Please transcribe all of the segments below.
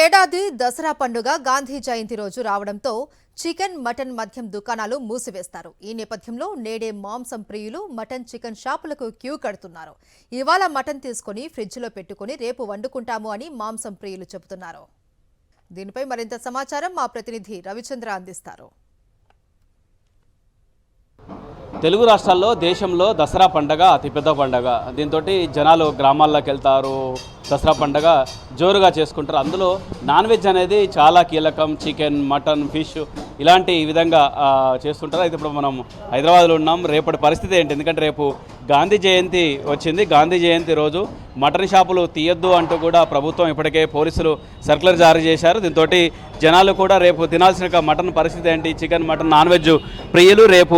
ఏడాది దసరా పండుగ గాంధీ జయంతి రోజు రావడంతో చికెన్ మటన్ మద్యం దుకాణాలు మూసివేస్తారు. ఈ నేపథ్యంలో నేడే మాంసం ప్రియులు మటన్ చికెన్ షాపులకు క్యూ కడుతున్నారు. ఇవాళ మటన్ తీసుకుని ఫ్రిడ్జ్లో పెట్టుకుని రేపు వండుకుంటాము అని మాంసం ప్రియులు చెబుతున్నారు. దీనిపై మరింత సమాచారం మా ప్రతినిధి రవిచంద్ర అందిస్తారు. తెలుగు రాష్ట్రాల్లో దేశంలో దసరా పండుగ అతిపెద్ద పండుగ. దీంతో జనాలు గ్రామాల్లోకి వెళ్తారు, దసరా పండుగ జోరుగా చేసుకుంటారు. అందులో నాన్ వెజ్ అనేది చాలా కీలకం. చికెన్, మటన్, ఫిష్ ఇలాంటి ఈ విధంగా చేస్తుంటారు. అయితే ఇప్పుడు మనం హైదరాబాద్లో ఉన్నాం. రేపటి పరిస్థితి ఏంటి? ఎందుకంటే రేపు గాంధీ జయంతి వచ్చింది. గాంధీ జయంతి రోజు మటన్ షాపులు తీయొద్దు అంటూ కూడా ప్రభుత్వం ఇప్పటికే పోలీసులు సర్క్యులర్ జారీ చేశారు. దీంతో జనాలు కూడా రేపు తినాల్సిన మటన్ పరిస్థితి ఏంటి, చికెన్, మటన్, నాన్ వెజ్ ప్రియులు రేపు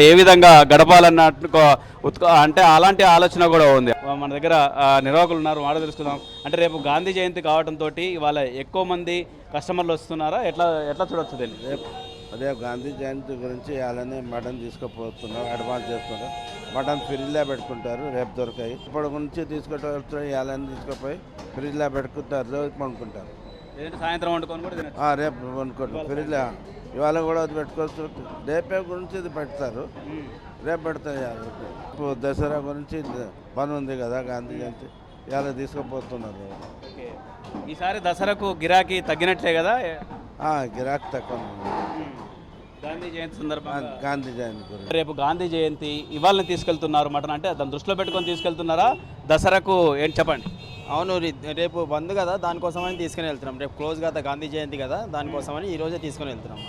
ఏ విధంగా గడపాలన్నట్టు అంటే అలాంటి ఆలోచన కూడా ఉంది. మన దగ్గర నిర్వాహకులు ఉన్నారు, మాట తెలుసుకుందాం. అంటే రేపు గాంధీ జయంతి కావడంతో ఇవాళ ఎక్కువ మంది కస్టమర్లు వస్తున్నారా? ఎట్లా చూడొచ్చు దీన్ని? రేపు గాంధీ జయంతి గురించి అలానే మటన్ తీసుకుపోతున్నారు, అడ్వాన్స్ చేస్తున్నారు. మటన్ ఫ్రిడ్జ్లో పెట్టుకుంటారు, రేపు దొరకాయి. ఇప్పటి నుంచి తీసుకుంటారు, అలానే తీసుకుపోయి ఫ్రిడ్జ్లో పెట్టుకుంటారు, రేపు వండుకుంటారు. సాయంత్రం వండుకొని కూడా రేపు వండుకుంటారు ఫ్రిడ్జ్లో. ఇవాళ కూడా అది పెట్టుకోవచ్చు. రేపే గురించి ఇది పెడతారు, రేపు పెడతారు. ఇప్పుడు దసరా గురించి పని ఉంది కదా, గాంధీ జయంతి ఇవాళ తీసుకుపోతున్నారు. ఈసారి దసరాకు గిరాకీ తగ్గినట్లే కదా? గిరాకీ తక్కువ. గాంధీ జయంతి సందర్భంగా గాంధీ జయంతి రేపు గాంధీ జయంతి ఇవాళ తీసుకెళ్తున్నారు మటన్, అంటే దాన్ని దృష్టిలో పెట్టుకొని తీసుకెళ్తున్నారా? దసరాకు ఏంటి చెప్పండి. అవును, రేపు బంద్ కదా, దానికోసమని తీసుకుని వెళ్తున్నాం. రేపు క్లోజ్ కదా గాంధీ జయంతి కదా, దానికోసమని ఈరోజే తీసుకుని వెళ్తున్నాం.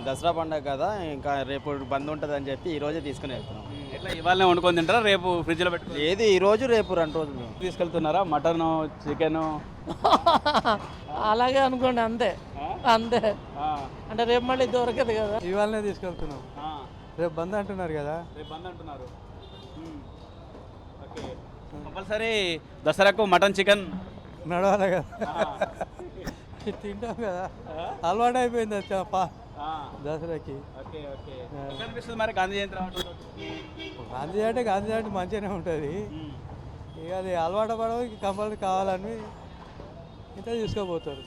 దసరా పండుగ కదా, ఇంకా రేపు బంద్ ఉంటుంది అని చెప్పి ఈరోజే తీసుకుని వెళ్తున్నాం. ఎట్లా ఇవాళనే వండుకొని తింటారా, రేపు ఫ్రిడ్జ్లో పెట్టు? ఏది ఈరోజు రేపు 2 రోజులు తీసుకెళ్తున్నారా మటన్, చికెన్? అలాగే అనుకోండి, అంతే అంతే. అంటే రేపు మళ్ళీ దొరకదు కదా, ఇవాళనే తీసుకెళ్తున్నాం. రేపు బంద్ అంటున్నారు కదా. రేపు బంద్ అంటున్నారు. ఓకే, కంపల్సరీ దసరాకు మటన్, చికెన్ నడవాలి కదా, తింటాం కదా, అలవాటు అయిపోయింది దసరాకి. Okay okay. అనిపిస్తుంది మరి గాంధీ జయంతి రావడం? గాంధీ జయంతి మంచిగానే ఉంటుంది. ఇక అది అలవాటు పడవు, కంపల్సరీ కావాలని ఇంత తీసుకోపోతారు.